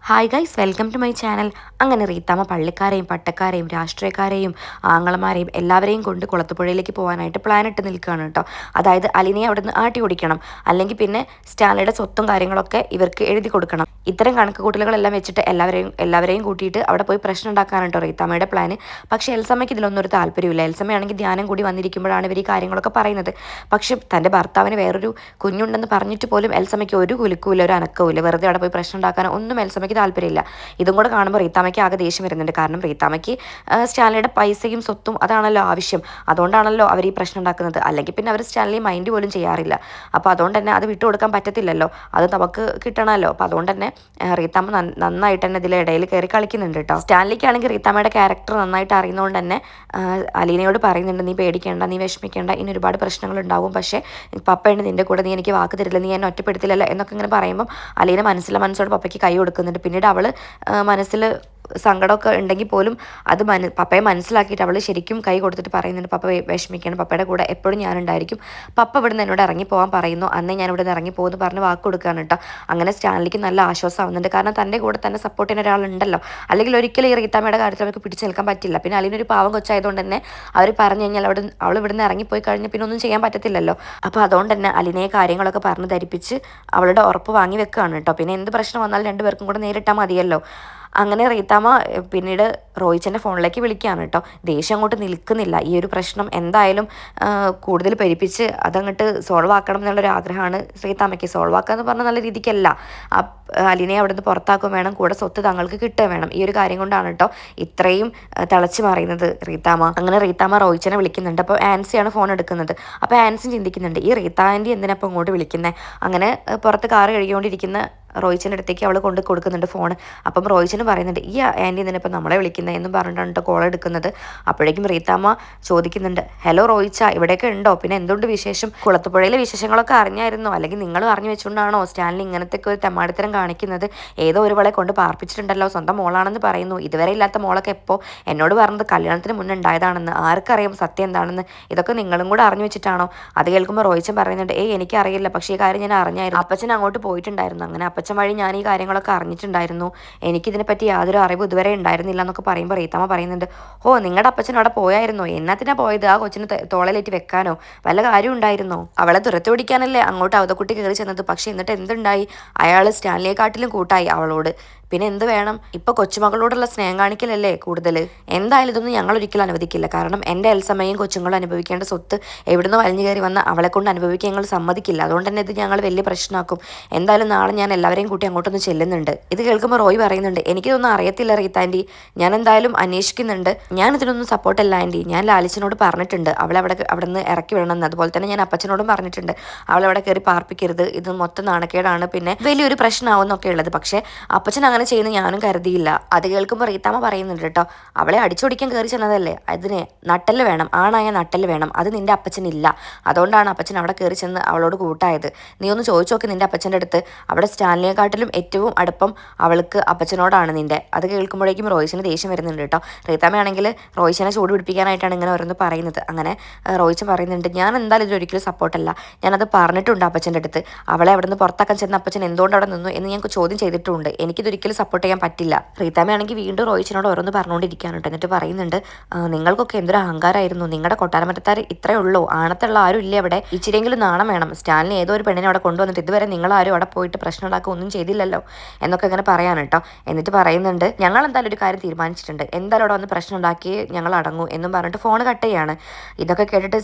Hi guys, welcome to my channel. അങ്ങനെ റീത്താമ്മ പള്ളിക്കാരെയും പട്ടക്കാരെയും രാഷ്ട്രീയക്കാരെയും ആങ്ങളമാരെയും എല്ലാവരെയും കൊണ്ട് കുളത്തുപുഴയിലേക്ക് പോകാനായിട്ട് പ്ലാൻ ഇട്ട് നിൽക്കുകയാണ് കേട്ടോ. അതായത് അലിനെ അവിടെ നിന്ന് ആട്ടി ഓടിക്കണം, അല്ലെങ്കിൽ പിന്നെ സ്റ്റാൻലിയുടെ സ്വത്തും കാര്യങ്ങളൊക്കെ ഇവർക്ക് എഴുതി കൊടുക്കണം. ഇത്തരം കണക്ക് കൂട്ടലുകളെല്ലാം വെച്ചിട്ട് എല്ലാവരെയും കൂട്ടിയിട്ട് അവിടെ പോയി പ്രശ്നം ഉണ്ടാക്കാനാണ് കേട്ടോ റീത്താമ്മയുടെ പ്ലാന്. പക്ഷേ എൽസമ്മയ്ക്ക് ഇതിലൊന്നും ഒരു താല്പര്യമില്ല. എൽസമ്മയാണെങ്കിൽ ധ്യാനം കൂടി വന്നിരിക്കുമ്പോഴാണ് ഇവർ ഈ കാര്യങ്ങളൊക്കെ പറയുന്നത്. പക്ഷേ തൻ്റെ ഭർത്താവിന് വേറൊരു കുഞ്ഞുണ്ടെന്ന് പറഞ്ഞിട്ട് പോലും എൽസമ്മയ്ക്ക് ഒരു കുലുക്കുമില്ല, ഒരു അനക്കവുമില്ല. വെറുതെ അവിടെ പോയി പ്രശ്നം ഉണ്ടാക്കാനോ ഒന്നും എൽസമ്മയ്ക്ക് താല്പര്യമില്ല. ഇതും കൂടെ കാണുമ്പോൾ റീത്താമ്മയ്ക്ക് ആകെ ദേഷ്യം വരുന്നുണ്ട്. കാരണം റീത്താമ്മയ്ക്ക് സ്റ്റാൻലിയുടെ പൈസയും സ്വത്തും അതാണല്ലോ ആവശ്യം. അതുകൊണ്ടാണല്ലോ അവർ ഈ പ്രശ്നം ഉണ്ടാക്കുന്നത്. അല്ലെങ്കിൽ പിന്നെ അവർ സ്റ്റാൻലി മൈൻഡ് പോലും ചെയ്യാറില്ല. അപ്പോൾ അതുകൊണ്ട് തന്നെ അത് വിട്ടുകൊടുക്കാൻ പറ്റത്തില്ലല്ലോ, അത് നമുക്ക് കിട്ടണമല്ലോ. അപ്പോൾ അതുകൊണ്ട് തന്നെ റീത്താമ്മ നന്നായിട്ട് തന്നെ ഇതിലിടയിൽ കയറി കളിക്കുന്നുണ്ട് കേട്ടോ. സ്റ്റാൻലിക്കാണെങ്കിൽ റീത്താമ്മയുടെ ക്യാരക്ടർ നന്നായിട്ട് അറിയുന്നതുകൊണ്ട് തന്നെ അലീനയോട് പറയുന്നുണ്ട്, നീ പേടിക്കേണ്ട, നീ വിഷമിക്കേണ്ട, ഇനി ഒരുപാട് പ്രശ്നങ്ങൾ ഉണ്ടാവും. പക്ഷേ പപ്പയുണ്ട് നിൻ്റെ കൂടെ, നീ എനിക്ക് വാക്ക് തരില്ല, നീ എന്നെ ഒറ്റപ്പെടുത്തില്ലല്ലോ എന്നൊക്കെ ഇങ്ങനെ പറയുമ്പം അലീന മനസ്സോട് പപ്പയ്ക്ക് കൈ കൊടുക്കുന്നുണ്ട്. പിന്നീട് അവൾ മനസ്സിൽ സങ്കടമൊക്കെ ഉണ്ടെങ്കിൽ പോലും അത് പപ്പയെ മനസ്സിലാക്കിയിട്ട് അവൾ ശരിക്കും കൈ കൊടുത്തിട്ട് പറയുന്നുണ്ട്, പപ്പ വിഷമിക്കണം, പപ്പയുടെ കൂടെ എപ്പോഴും ഞാനുണ്ടായിരിക്കും. പപ്പ ഇവിടെ നിന്ന് എന്നോട് ഇറങ്ങിപ്പോകാൻ പറയുന്നു, അന്നേ ഞാൻ ഇവിടെ നിന്ന് ഇറങ്ങിപ്പോകുന്നു പറഞ്ഞ് വാക്ക് കൊടുക്കുകയാണ് കേട്ടോ. അങ്ങനെ സ്റ്റാൻലിക്ക് നല്ല ആശ്വാസമാവുന്നുണ്ട്. കാരണം തൻ്റെ കൂടെ തന്നെ സപ്പോർട്ട് ചെയ്യുന്ന ഒരാളുണ്ടല്ലോ. അല്ലെങ്കിൽ ഒരിക്കലും ഈ റീത്താമ്മയുടെ കാര്യത്തിൽ അവർക്ക് പിടിച്ചു നിൽക്കാൻ പറ്റില്ല. പിന്നെ അലിനൊരു പാവം കൊച്ചായതുകൊണ്ട് തന്നെ അവർ പറഞ്ഞു കഴിഞ്ഞാൽ അവൾ ഇവിടെ നിന്ന് ഇറങ്ങിപ്പോയി കഴിഞ്ഞാൽ പിന്നെ ഒന്നും ചെയ്യാൻ പറ്റത്തില്ലല്ലോ. അപ്പോൾ അതുകൊണ്ട് തന്നെ അലിനെ കാര്യങ്ങളൊക്കെ പറഞ്ഞ് ധരിപ്പിച്ച് അവളുടെ ഉറപ്പ് വാങ്ങി വെക്കുകയാണ് കേട്ടോ. പിന്നെ എന്ത് പ്രശ്നം വന്നാലും രണ്ടുപേർക്കും കൂടെ നേരിട്ടാൽ മതിയല്ലോ. അങ്ങനെ റീത്താമ്മ പിന്നീട് റോയിച്ചൻ്റെ ഫോണിലേക്ക് വിളിക്കുകയാണ് കേട്ടോ. ദേഷ്യം അങ്ങോട്ട് നിൽക്കുന്നില്ല. ഈ ഒരു പ്രശ്നം എന്തായാലും കൂടുതൽ പെരുപ്പിച്ച് അതങ്ങോട്ട് സോൾവ് ആക്കണം എന്നുള്ളൊരു ആഗ്രഹമാണ് റീത്താമ്മയ്ക്ക്. സോൾവ് ആക്കുക എന്ന് പറഞ്ഞാൽ നല്ല രീതിക്കല്ല, അലിനെ അവിടെ നിന്ന് പുറത്താക്കുകയും വേണം, കൂടെ സ്വത്ത് തങ്ങൾക്ക് കിട്ടുകയും വേണം. ഈ ഒരു കാര്യം കൊണ്ടാണ് കേട്ടോ ഇത്രയും തിളച്ച് മറിയുന്നത് റീത്താമ്മ. അങ്ങനെ റീത്താമ്മ റോയിച്ചനെ വിളിക്കുന്നുണ്ട്. അപ്പോൾ ആൻസിയാണ് ഫോൺ എടുക്കുന്നത്. അപ്പോൾ ആൻസിയും ചിന്തിക്കുന്നുണ്ട്, ഈ റീത്ത ആൻറ്റി എന്തിനാ ഇപ്പോൾ ഇങ്ങോട്ട് വിളിക്കുന്നത്. അങ്ങനെ പുറത്ത് കാറ് കഴുകിക്കൊണ്ടിരിക്കുന്ന റോയിച്ചൻ്റെ അടുത്തേക്ക് അവൾ കൊണ്ട് കൊടുക്കുന്നുണ്ട് ഫോൺ. അപ്പം റോയിച്ചന് പറയുന്നുണ്ട്, ഈ ആൻറ്റി എന്തിനിപ്പോൾ നമ്മളെ വിളിക്കുന്നത് എന്നും പറഞ്ഞിട്ടാണ് കോൾ എടുക്കുന്നത്. അപ്പോഴേക്കും റീത്താമ്മ ചോദിക്കുന്നുണ്ട്, ഹലോ റോയിച്ച, ഇവിടെയൊക്കെ ഉണ്ടോ, പിന്നെ എന്തുകൊണ്ട് വിശേഷം, കുളത്തുപുഴയിലെ വിശേഷങ്ങളൊക്കെ അറിഞ്ഞായിരുന്നോ, അല്ലെങ്കിൽ നിങ്ങൾ അറിഞ്ഞു വെച്ചുകൊണ്ടാണോ സ്റ്റാൻലി ഇങ്ങനത്തെ ഒരു തെമ്മാടിത്തരം കാണിക്കുന്നത്. ഏതോ ഒരുവളെ കൊണ്ട് പാർപ്പിച്ചിട്ടുണ്ടല്ലോ, സ്വന്തം മോളാണെന്ന് പറയുന്നു. ഇതുവരെ ഇല്ലാത്ത മോളൊക്കെ എപ്പോൾ എന്നോട് പറഞ്ഞത് കല്യാണത്തിന് മുന്നേ ഉണ്ടായതാണെന്ന്. ആർക്കറിയാം സത്യം എന്താണെന്ന്. ഇതൊക്കെ നിങ്ങളും കൂടെ അറിഞ്ഞു വെച്ചിട്ടാണോ. അത് കേൾക്കുമ്പോൾ റോയിച്ചൻ പറയുന്നുണ്ട്, എനിക്കറിയില്ല, പക്ഷേ ഈ കാര്യം ഞാൻ അറിഞ്ഞായിരുന്നു. അപ്പച്ചൻ അങ്ങോട്ട് പോയിട്ടുണ്ടായിരുന്നു. അങ്ങനെ അപ്പച്ചൻ വഴി ഞാൻ ഈ കാര്യങ്ങളൊക്കെ അറിഞ്ഞിട്ടുണ്ടായിരുന്നു. എനിക്കിതിനെപ്പറ്റി യാതൊരു അറിവ് ഇതുവരെ ഉണ്ടായിരുന്നില്ല എന്നൊക്കെ പറയുമ്പോൾ റീത്താമ്മ പറയുന്നുണ്ട്, ഓ നിങ്ങളുടെ അപ്പച്ചൻ അവിടെ പോയായിരുന്നോ, എന്നാത്തിനാ പോയത്, ആ കൊച്ചിന് തോളലേറ്റ് വെക്കാനോ, വല്ല കാര്യം ഉണ്ടായിരുന്നോ. അവളെ തുരത്തി ഓടിക്കാനല്ലേ അങ്ങോട്ട് അവതക്കുട്ടി കയറി ചെന്നത്. പക്ഷെ എന്നിട്ട് എന്തുണ്ടായി, അയാൾ സ്റ്റാൻലിയെക്കാട്ടിലും കൂട്ടായി അവളോട്. പിന്നെ എന്ത് വേണം, ഇപ്പൊ കൊച്ചുമകളോടുള്ള സ്നേഹം കാണിക്കലല്ലേ കൂടുതൽ. എന്തായാലും ഇതൊന്നും ഞങ്ങൾ ഒരിക്കലും അനുവദിക്കില്ല. കാരണം എൻ്റെ എൽസമ്മയും കൊച്ചുങ്ങളും അനുഭവിക്കേണ്ട സ്വത്ത് എവിടുന്ന് വലിഞ്ഞു കയറി വന്ന് അവളെ കൊണ്ട് അനുഭവിക്കാൻ ഞങ്ങൾ സമ്മതിക്കില്ല. അതുകൊണ്ട് തന്നെ ഇത് ഞങ്ങൾ വലിയ പ്രശ്നമാക്കും. എന്തായാലും നാളെ ഞാൻ എല്ലാവരെയും കൂട്ടി അങ്ങോട്ടൊന്ന് ചെല്ലുന്നുണ്ട്. ഇത് കേൾക്കുമ്പോൾ റോയ് പറയുന്നുണ്ട്, എനിക്കിതൊന്നും അറിയത്തില്ല റീത്ത ആൻറ്റി, ഞാൻ എന്തായാലും അന്വേഷിക്കുന്നുണ്ട്. ഞാൻ ഇതിനൊന്നും സപ്പോർട്ടല്ല ആൻറ്റി. ഞാൻ ലാലിച്ചനോട് പറഞ്ഞിട്ടുണ്ട് അവളെ അവിടെ നിന്ന് ഇറക്കി വിടണമെന്ന്. അതുപോലെ തന്നെ ഞാൻ അപ്പച്ചനോടും പറഞ്ഞിട്ടുണ്ട് അവളവിടെ കയറി പാർപ്പിക്കരുത്, ഇത് മൊത്തം നാണക്കേടാണ്, പിന്നെ വലിയൊരു പ്രശ്നമാവുന്നൊക്കെ ഉള്ളത്. പക്ഷേ അപ്പച്ചൻ അങ്ങനെ ചെയ്യുന്ന ഞാനും കരുതിയില്ല. അത് കേൾക്കുമ്പോൾ റീത്താമ്മ പറയുന്നുണ്ട് കേട്ടോ, അവളെ അടിച്ചോടിക്കാൻ കയറി ചെന്നതല്ലേ, അതിന് നട്ടല് വേണം, ആണായ നട്ടല് വേണം. അത് നിന്റെ അപ്പച്ചനില്ല. അതുകൊണ്ടാണ് അപ്പച്ചൻ അവിടെ കയറി ചെന്ന് അവളോട് കൂട്ടായത്. നീ ഒന്ന് ചോദിച്ചു നോക്ക് നിന്റെ അപ്പച്ചൻ്റെ അടുത്ത്. അവിടെ സ്റ്റാൻലിയെക്കാട്ടിലും ഏറ്റവും അടുപ്പം അവൾക്ക് അപ്പച്ചനോടാണ് നിന്റെ. അത് കേൾക്കുമ്പോഴേക്കും റോയിച്ചന് ദേഷ്യം വരുന്നുണ്ട് കേട്ടോ. റീത്താമ്മയാണെങ്കിൽ റോയിച്ചനെ ചൂട് പിടിപ്പിക്കാനായിട്ടാണ് ഇങ്ങനെ ഓരോന്ന് പറയുന്നത്. അങ്ങനെ റോയിച്ചൻ പറയുന്നുണ്ട്, ഞാൻ എന്തായാലും ഇതിലൊരിക്കലും സപ്പോർട്ടല്ല. ഞാനത് പറഞ്ഞിട്ടുണ്ട് അപ്പച്ചൻ്റെ അടുത്ത്. അവളെ അവിടെ നിന്ന് പുറത്താക്കാൻ ചെന്ന അപ്പച്ചൻ എന്തുകൊണ്ട് അവിടെ നിന്നു എന്ന് ഞാൻ ചോദ്യം ചെയ്തിട്ടുണ്ട്. എനിക്കിതൊരിക്കലും സപ്പോർട്ട് ചെയ്യാൻ പറ്റില്ല. റീത്താമ്മയാണെങ്കിൽ വീണ്ടും റോയിച്ചനോട് ഓരോന്ന് പറഞ്ഞുകൊണ്ടിരിക്കുകയാണ് കേട്ടോ. എന്നിട്ട് പറയുന്നുണ്ട്, നിങ്ങൾക്കൊക്കെ എന്തൊരു അഹങ്കാരമായിരുന്നു, നിങ്ങളുടെ കൊട്ടാരമറ്റത്താർ ഇത്രയേ ഉള്ളൂ, ആണത്തുള്ള ആരും ഇല്ലേ അവിടെ, ഇച്ചിരിയെങ്കിലും നാണം വേണം. സ്റ്റാൻലി ഏതോ ഒരു പെണ്ണിനെ അവിടെ കൊണ്ടുവന്നിട്ട് ഇതുവരെ നിങ്ങളാരും അവിടെ പോയിട്ട് പ്രശ്നം ഉണ്ടാക്കുക ഒന്നും ചെയ്തില്ലല്ലോ എന്നൊക്കെ ഇങ്ങനെ പറയാൻ കേട്ടോ. എന്നിട്ട് പറയുന്നുണ്ട്, ഞങ്ങൾ എന്തായാലും ഒരു കാര്യം തീരുമാനിച്ചിട്ടുണ്ട്, എന്തായാലും അവിടെ വന്ന് പ്രശ്നം ഉണ്ടാക്കി ഞങ്ങൾ അടങ്ങൂ എന്നും പറഞ്ഞിട്ട് ഫോൺ കട്ട് ചെയ്യാണ്. ഇതൊക്കെ കേട്ടിട്ട്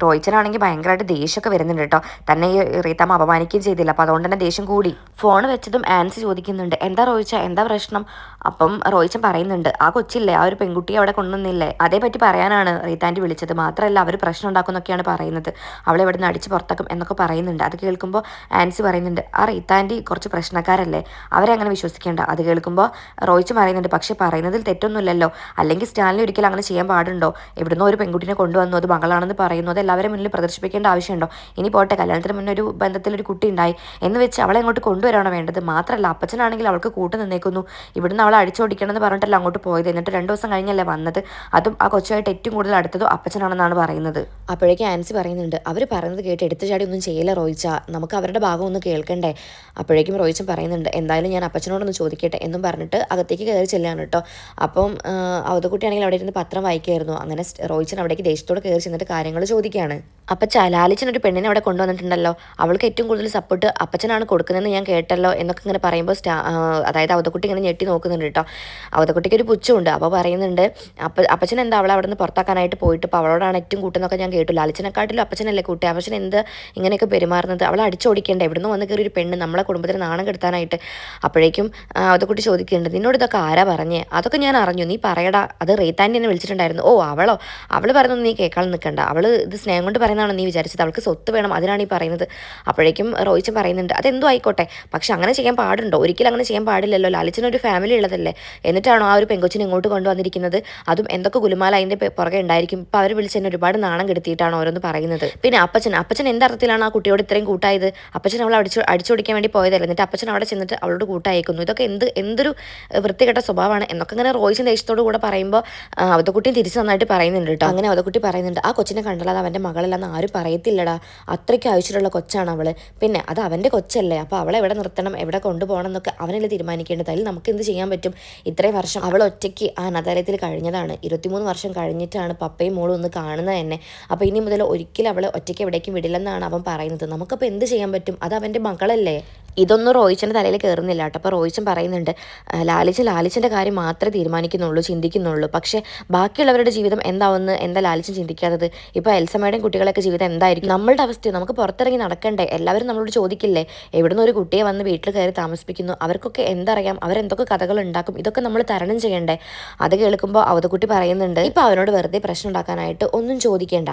റോയിച്ചനാണെങ്കിൽ ഭയങ്കരമായിട്ട് ദേഷ്യമൊക്കെ വരുന്നുണ്ട് കേട്ടോ. തന്നെ ഈ റീത്താമ്മ അപമാനിക്കുകയും ചെയ്തില്ല. അപ്പോൾ അതുകൊണ്ട് തന്നെ ദേഷ്യം കൂടി. ഫോൺ വെച്ചതും ആൻസി ചോദിക്കുന്നുണ്ട്, എന്താ റോയിച്ച, എന്താ പ്രശ്നം. അപ്പം റോയിച്ചൻ പറയുന്നുണ്ട്, ആ കൊച്ചില്ലേ, ആ ഒരു പെൺകുട്ടിയെ അവിടെ കൊണ്ടുവന്നില്ലേ, അതേപറ്റി പറയാനാണ് റീത്താൻറ്റി വിളിച്ചത്. മാത്രമല്ല അവർ പ്രശ്നം ഉണ്ടാക്കുന്നൊക്കെയാണ് പറയുന്നത്, അവളെ ഇവിടെ നിന്ന് അടിച്ച് പുറത്താക്കും എന്നൊക്കെ പറയുന്നുണ്ട്. അത് കേൾക്കുമ്പോൾ ആൻസി പറയുന്നുണ്ട്, ആ റീത്താൻറ്റി കുറച്ച് പ്രശ്നക്കാരല്ലേ, അവരെ അങ്ങനെ വിശ്വസിക്കേണ്ട. അത് കേൾക്കുമ്പോൾ റോയിച്ചൻ പറയുന്നുണ്ട്, പക്ഷേ പറയുന്നതിൽ തെറ്റൊന്നുമില്ലല്ലോ, അല്ലെങ്കിൽ സ്റ്റാൻലി ഒരിക്കലും അങ്ങനെ ചെയ്യാൻ പാടുണ്ടോ. എവിടുന്നോ ഒരു പെൺകുട്ടിനെ കൊണ്ടുവന്നു, അത് മകളാണെന്ന് പറയുന്നു, അത് എല്ലാവരും മുന്നിൽ പ്രദർശിപ്പിക്കേണ്ട ആവശ്യമുണ്ടോ. ഇനി പോട്ടെ, കല്യാണത്തിന് മുന്നേ ഒരു ബന്ധത്തിൽ ഒരു കുട്ടി ഉണ്ടായി എന്ന് വെച്ച് അവളെ അങ്ങോട്ട് കൊണ്ടുവരാണോ വേണ്ടത്. മാത്രമല്ല അപ്പച്ചനാണെങ്കിൽ അവളോട് അവൾക്ക് കൂട്ട് നിന്നേക്കുന്നു. ഇവിടുന്ന് അവളെ അടിച്ചോടിക്കണം എന്ന് പറഞ്ഞിട്ടല്ല അങ്ങോട്ട് പോയത്. എന്നിട്ട് 2 ദിവസം കഴിഞ്ഞല്ലേ വന്നത്. അതും ആ കൊച്ചുമായിട്ട് ഏറ്റവും കൂടുതൽ അടുത്തതും അപ്പച്ചനാണെന്നാണ് പറയുന്നത്. അപ്പോഴേക്കും ആൻസി പറയുന്നുണ്ട്, അവർ പറയുന്നത് കേട്ട് എടുത്തു ചാടി ഒന്നും ചെയ്യില്ല റോയിച്ച, നമുക്ക് അവരുടെ ഭാഗം ഒന്ന് കേൾക്കണ്ടേ. അപ്പോഴേക്കും റോയിച്ചൻ പറയുന്നുണ്ട്, എന്തായാലും ഞാൻ അപ്പച്ചനോടൊന്ന് ചോദിക്കട്ടെ എന്നും പറഞ്ഞിട്ട് അകത്തേക്ക് കയറി ചെല്ലാണ് കേട്ടോ. അപ്പം അവതക്കുട്ടിയാണെങ്കിൽ അവിടെ ഇരുന്ന് പത്രം വായിക്കുമായിരുന്നു. അങ്ങനെ റോയിച്ചൻ അവിടേക്ക് ദേഷ്യത്തോടെ കയറി ചെന്നിട്ട് കാര്യങ്ങൾ ചോദിക്കുകയാണ്. അപ്പം ലാലിച്ചൻ ഒരു പെണ്ണിനെ അവിടെ കൊണ്ടുവന്നിട്ടുണ്ടല്ലോ, അവൾക്ക് ഏറ്റവും കൂടുതൽ സപ്പോർട്ട് അപ്പച്ചനാണ് കൊടുക്കുന്നതെന്ന് ഞാൻ കേട്ടല്ലോ എന്നൊക്കെ ഇങ്ങനെ പറയുമ്പോൾ അതായത് അവതക്കുട്ടി ഇങ്ങനെ ഞെട്ടി നോക്കുന്നുണ്ട് കേട്ടോ. അവതക്കുട്ടിക്ക് ഒരു പുച്ഛമുണ്ട്. അപ്പോൾ പറയുന്നുണ്ട്, അപ്പച്ചൻ എന്താ അവളെ അവിടെ നിന്ന് പുറത്താക്കാനായിട്ട് പോയിട്ട് ഇപ്പോൾ അവളോടാണ് ഏറ്റവും കൂട്ടെന്നൊക്കെ ഞാൻ കേട്ടു. ലാലിച്ചനെക്കാട്ടിലും അപ്പച്ചനല്ലേ കൂട്ടി. അപ്പച്ചൻ എന്ത് ഇങ്ങനെയൊക്കെ പെരുമാറുന്നത്, അവളെ അടിച്ചോടിക്കേണ്ട, എവിടുന്ന് വന്ന് കയറി ഒരു പെണ്ണ് നമ്മളെ കുടുംബത്തിന് നാണം കെടുത്താനായിട്ട്. അപ്പോഴേക്കും അവതക്കുട്ടി ചോദിക്കുന്നുണ്ട്, നിന്നോട് ഇതൊക്കെ ആരാ പറഞ്ഞേ? അതൊക്കെ ഞാൻ അറിഞ്ഞു, നീ പറയടാ. അത് റീത്താൻ്റെ എന്നെ വിളിച്ചിട്ടുണ്ടായിരുന്നു. ഓ അവളോ? അവൾ പറയുന്നത് നീ കേൾക്കാൻ നിൽക്കണ്ട. അവൾ ഇത് സ്നേഹം കൊണ്ട് പറയുന്നതാണോ നീ വിചാരിച്ചത്? അവൾക്ക് സ്വത്ത് വേണം, അതിനാണ് ഈ പറയുന്നത്. അപ്പോഴേക്കും റോയിച്ചൻ പറയുന്നുണ്ട്, അതെന്തോ ആയിക്കോട്ടെ, പക്ഷെ അങ്ങനെ ചെയ്യാൻ പാടുണ്ടോ? ഒരിക്കലും അങ്ങനെ ചെയ്യാൻ പാടില്ലല്ലോ. ലാലിച്ചനൊരു ഫാമിലി ഉള്ളതല്ലേ. എന്നിട്ടാണോ ആ ഒരു പെങ്കൊച്ചിനെ ഇങ്ങോട്ട് കൊണ്ടുവന്നിരിക്കുന്നത്? അതും എന്തൊക്കെ ഗുലുമാല അതിൻ്റെ പുറകെ ഉണ്ടായിരിക്കും. ഇപ്പോൾ അവർ വിളിച്ച് എന്നെ ഒരുപാട് നാണം കെടുത്തിയിട്ടാണ് ഓരോന്ന് പറയുന്നത്. പിന്നെ അപ്പച്ചൻ എന്തർത്ഥത്തിലാണ് ആ കുട്ടിയോട് ഇത്രയും കൂട്ടായത്? അപ്പച്ചൻ അവളെ അടിച്ചോടിക്കാൻ വേണ്ടി പോയതല്ലേ. എന്നിട്ട് അപ്പച്ചൻ അവിടെ ചെന്നിട്ട് അവളോട് കൂട്ടായേക്കുന്നു. ഇതൊക്കെ എന്തൊരു വൃത്തികെട്ട സ്വഭാവമാണ് എന്നൊക്കെ ഇങ്ങനെ റോയിച്ചൻ ദേഷ്യത്തോട് കൂടെ പറയുമ്പോൾ അവതക്കുട്ടിയും തിരിച്ച് നന്നായിട്ട് പറയുന്നുണ്ട് കേട്ടോ. അങ്ങനെ അവതക്കുട്ടി പറയുന്നുണ്ട്, ആ കൊച്ചിനെ കണ്ടാൽ അത് അവൻ്റെ മകളല്ലെന്ന് ആരും പറയത്തില്ലടാ, അത്രയ്ക്ക് ആവശ്യമുള്ള കൊച്ചാണ് അവൾ. പിന്നെ അത് അവൻ്റെ കൊച്ചല്ലേ, അപ്പോൾ അവളെ എവിടെ നിർത്തണം, എവിടെ കൊണ്ടുപോകണം എന്നൊക്കെ അവനല്ലേ തീരുമാനിക്കേണ്ടത്. അതിൽ നമുക്ക് എന്ത് ചെയ്യാൻ പറ്റും? ഇത്രയും വർഷം അവൾ ഒറ്റയ്ക്ക് ആ അനാഥാലയത്തിൽ കഴിഞ്ഞതാണ്. 23 വർഷം കഴിഞ്ഞിട്ടാണ് പപ്പയും മോളും ഒന്ന് കാണുന്നത് തന്നെ. അപ്പോൾ ഇനി മുതൽ ഒരിക്കലും അവൾ ഒറ്റയ്ക്ക് എവിടേക്കും വിടില്ലെന്നാണ് അവൻ പറയുന്നത്. നമുക്കപ്പോൾ എന്ത് ചെയ്യാൻ പറ്റും? അത് അവൻ്റെ മകളല്ലേ. ഇതൊന്നും റോയിച്ചൻ്റെ തലയിൽ കയറുന്നില്ല കേട്ടോ. അപ്പോൾ റോയിച്ചൻ പറയുന്നുണ്ട്, ലാലിച്ചൻ്റെ കാര്യം മാത്രമേ തീരുമാനിക്കുന്നുള്ളൂ, ചിന്തിക്കുന്നുള്ളൂ. പക്ഷേ ബാക്കിയുള്ളവരുടെ ജീവിതം എന്താവുമെന്ന് എന്താ ലാലിച്ചൻ ചിന്തിക്കാത്തത്? ഇപ്പോൾ എൽസമ്മയുടെയും കുട്ടികളൊക്കെ ജീവിതം എന്തായിരിക്കും? നമ്മളുടെ അവസ്ഥയോ? നമുക്ക് പുറത്തിറങ്ങി നടക്കണ്ടേ? എല്ലാവരും നമ്മളോട് ചോദിക്കില്ലേ, എവിടുന്ന് ഒരു കുട്ടിയെ വന്ന് വീട്ടിൽ കയറി താമസിപ്പിക്കുന്നു, അവർക്കൊക്കെ എന്തറിയാം, അവരെന്തൊക്കെ കഥകൾ ഉണ്ടാക്കും, ഇതൊക്കെ നമ്മൾ തരണം ചെയ്യണ്ടേ? അത് കേൾക്കുമ്പോൾ അവതക്കുട്ടി പറയുന്നുണ്ട്, ഇപ്പോൾ അവനോട് വെറുതെ പ്രശ്നം ഉണ്ടാക്കാനായിട്ട് ഒന്നും ചോദിക്കേണ്ട.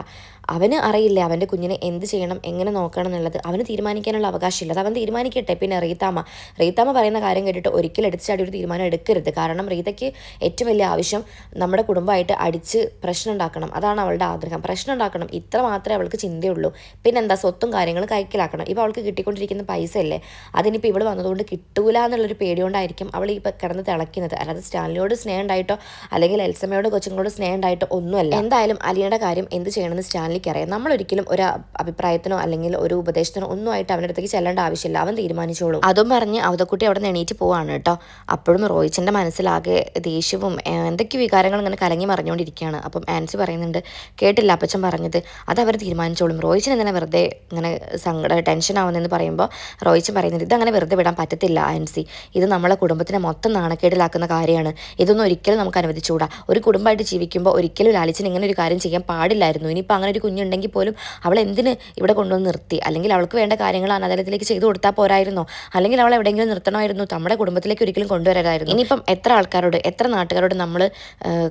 അവന് അറിയില്ലേ അവൻ്റെ കുഞ്ഞിനെ എന്ത് ചെയ്യണം, എങ്ങനെ നോക്കണം എന്നുള്ളത്. അവന് തീരുമാനിക്കാനുള്ള അവകാശമില്ല, അത് അവൻ തീരുമാനിക്കട്ടെ. പിന്നെ റീത്താമ്മ പറയുന്ന കാര്യം കേട്ടിട്ട് ഒരിക്കലും എടുത്ത് ചാടി ഒരു തീരുമാനം എടുക്കരുത്. കാരണം റീതയ്ക്ക് ഏറ്റവും വലിയ ആവശ്യം നമ്മുടെ കുടുംബമായിട്ട് അടിച്ച് പ്രശ്നം ഉണ്ടാക്കണം, അതാണ് അവളുടെ ആഗ്രഹം. പ്രശ്നം ഉണ്ടാക്കണം, ഇത്ര മാത്രമേ അവൾക്ക് ചിന്തയുള്ളൂ. പിന്നെന്താ, സ്വത്തും കാര്യങ്ങളും കൈക്കലാക്കണം. ഇപ്പോൾ അവൾക്ക് കിട്ടിക്കൊണ്ടിരിക്കുന്ന പൈസ അല്ലേ, അതിനിപ്പോൾ ഇവൾ വന്നതുകൊണ്ട് കിട്ടൂല എന്നുള്ളൊരു പേടിയോണ്ടായിരിക്കും അവൾ ഇപ്പോൾ കിടന്ന് തിളയ്ക്കുന്നത്. അല്ലാതെ സ്റ്റാൻലിയോട് സ്നേഹം ഉണ്ടായിട്ടോ അല്ലെങ്കിൽ എൽസമ്മയോട് കൊച്ചുങ്ങളോട് സ്നേഹം ഉണ്ടായിട്ടോ ഒന്നുമല്ല. എന്തായാലും അലിയുടെ കാര്യം എന്ത് ചെയ്യണമെന്ന് സ്റ്റാൻലിക്ക് അറിയാം. നമ്മളൊരിക്കലും ഒരു അഭിപ്രായത്തിനോ അല്ലെങ്കിൽ ഒരു ഉപദേശത്തിനോ ഒന്നും ആയിട്ട് അവൻ്റെ അടുത്തേക്ക് ചെല്ലേണ്ട ആവശ്യമില്ല, അവൻ തീരുമാനിച്ചോളും. അതും പറഞ്ഞ് അവതക്കുട്ടി അവിടെ നിന്ന് എണീറ്റ് പോവാണ് കേട്ടോ. അപ്പോഴും റോയിച്ചൻ്റെ മനസ്സിലാകെ ദേഷ്യവും എന്തൊക്കെ വികാരങ്ങൾ ഇങ്ങനെ കലങ്ങി മറിഞ്ഞുകൊണ്ടിരിക്കുകയാണ്. അപ്പം ആൻസി പറയുന്നുണ്ട്, കേട്ടില്ല അപ്പച്ചൻ പറഞ്ഞത്, അത് അവർ തീരുമാനിച്ചോളും. റോയിച്ചൻ എന്തിനാ വെറുതെ ഇങ്ങനെ ടെൻഷൻ ആവുന്നതെന്ന് പറയുമ്പോൾ റോയിച്ചൻ പറയുന്നുണ്ട്, ഇതങ്ങനെ വെറുതെ വിടാൻ പറ്റത്തില്ല ആൻസി, ഇത് നമ്മളെ കുടുംബത്തിനെ മൊത്തം നാണക്കേടിലാക്കുന്ന കാര്യമാണ്. ഇതൊന്നും ഒരിക്കലും നമുക്ക് അനുവദിച്ചുകൂടാ. ഒരു കുടുംബമായിട്ട് ജീവിക്കുമ്പോൾ ഒരിക്കലും ലാലിച്ചൻ ഇങ്ങനെ ഒരു കാര്യം ചെയ്യാൻ പാടില്ലായിരുന്നു. ഇനിയിപ്പോൾ അങ്ങനെ ഒരു കുഞ്ഞുണ്ടെങ്കിൽ പോലും അവൾ എന്തിന് ഇവിടെ കൊണ്ടുവന്ന് നിർത്തി? അല്ലെങ്കിൽ അവൾക്ക് വേണ്ട കാര്യങ്ങൾ അനാഥാലയത്തിലേക്ക് ചെയ്തു കൊടുത്താൽ പോരായിരുന്നോ? അല്ലെങ്കിൽ അവൾ എവിടെയെങ്കിലും നിർത്തണമായിരുന്നു, നമ്മുടെ കുടുംബത്തിലേക്ക് ഒരിക്കലും കൊണ്ടുവരാമായിരുന്നു. ഇനിയിപ്പം എത്ര ആൾക്കാരോട്, എത്ര നാട്ടുകാരോട് നമ്മൾ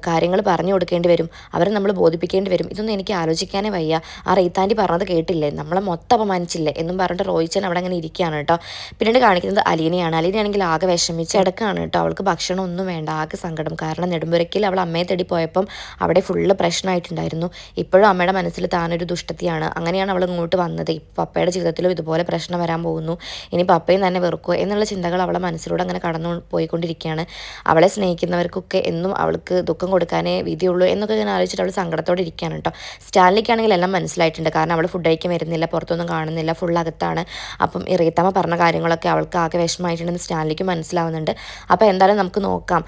കാര്യങ്ങൾ പറഞ്ഞു കൊടുക്കേണ്ടി വരും, അവരെ നമ്മൾ ബോധിപ്പിക്കേണ്ടി വരും. ഇതൊന്നും എനിക്ക് ആലോചിക്കാനേ വയ്യ. ആ റീത്താൻറ്റി പറഞ്ഞത് കേട്ടില്ലേ, നമ്മളെ മൊത്തം അപമാനിച്ചില്ലേ എന്നും പറഞ്ഞിട്ട് റോയിച്ചൻ അവിടെ അങ്ങനെ ഇരിക്കുകയാണ് കേട്ടോ. പിന്നീട് കാണിക്കുന്നത് അലീനയാണ്. അലീനയാണെങ്കിൽ ആകെ വിഷമിച്ച് കിടക്കുകയാണ് കേട്ടോ. അവൾക്ക് ഭക്ഷണം ഒന്നും വേണ്ട, ആകെ സങ്കടം. കാരണം നെടുമ്പുരയ്ക്കിൽ അവൾ അമ്മയെ തേടി പോയപ്പം അവിടെ ഫുള്ള് പ്രശ്നമായിട്ടുണ്ടായിരുന്നു. ഇപ്പോഴും അമ്മയുടെ മനസ്സിൽ താനൊരു ദുഷ്ടത്തിയാണ്. അങ്ങനെയാണ് അവൾ ഇങ്ങോട്ട് വന്നത്. ഇപ്പം പപ്പയുടെ ജീവിതത്തിലും ഇതുപോലെ പ്രശ്നം വരാൻ പോകുന്നു, ഇനി പപ്പയും തന്നെ വെറുക്കുക എന്നുള്ള ചിന്തകൾ അവളെ മനസ്സിലൂടെ അങ്ങനെ കടന്നു പോയിക്കൊണ്ടിരിക്കുകയാണ്. അവളെ സ്നേഹിക്കുന്നവർക്കൊക്കെ എന്നും അവൾക്ക് ദുഃഖം കൊടുക്കാനേ വിധിയുള്ളൂ എന്നൊക്കെ ഞാൻ ആലോചിച്ചിട്ട് അവൾ സങ്കടത്തോടെ ഇരിക്കുകയാണ് കേട്ടോ. സ്റ്റാൻലിക്കാണെങ്കിൽ എല്ലാം മനസ്സിലായിട്ടുണ്ട്. കാരണം അവൾ ഫുഡ് കഴിക്കാൻ വരുന്നില്ല, പുറത്തൊന്നും കാണുന്നില്ല, ഫുൾ അകത്താണ്. അപ്പം ഈ റീത്തമ്മ പറഞ്ഞ കാര്യങ്ങളൊക്കെ അവൾക്ക് ആകെ വിഷമമായിട്ടുണ്ടെന്ന് സ്റ്റാൻലിക്ക് മനസ്സിലാവുന്നുണ്ട്. അപ്പോൾ എന്തായാലും നമുക്ക് നോക്കാം,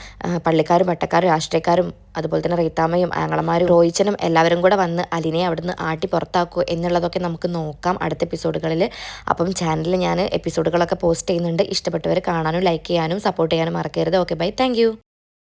പള്ളിക്കാരും പട്ടക്കാരും രാഷ്ട്രീയക്കാരും അതുപോലെ തന്നെ റീത്താമ്മയും ആങ്ങളമാരും റോയിച്ചനും എല്ലാവരും കൂടെ വന്ന് അലിനെ അവിടുന്ന് ആട്ടി പുറത്താക്കുക എന്നുള്ളതൊക്കെ നമുക്ക് നോക്കാം അടുത്ത എപ്പിസോഡുകളിൽ. അപ്പം ചാനലിൽ ഞാൻ എപ്പിസോഡുകളൊക്കെ പോസ്റ്റ് ചെയ്യുന്നുണ്ട്. ഇഷ്ടപ്പെട്ടവർ കാണാനും ലൈക്ക് ചെയ്യാനും സപ്പോർട്ട് ചെയ്യാനും മറക്കരുത്. Okay bye, thank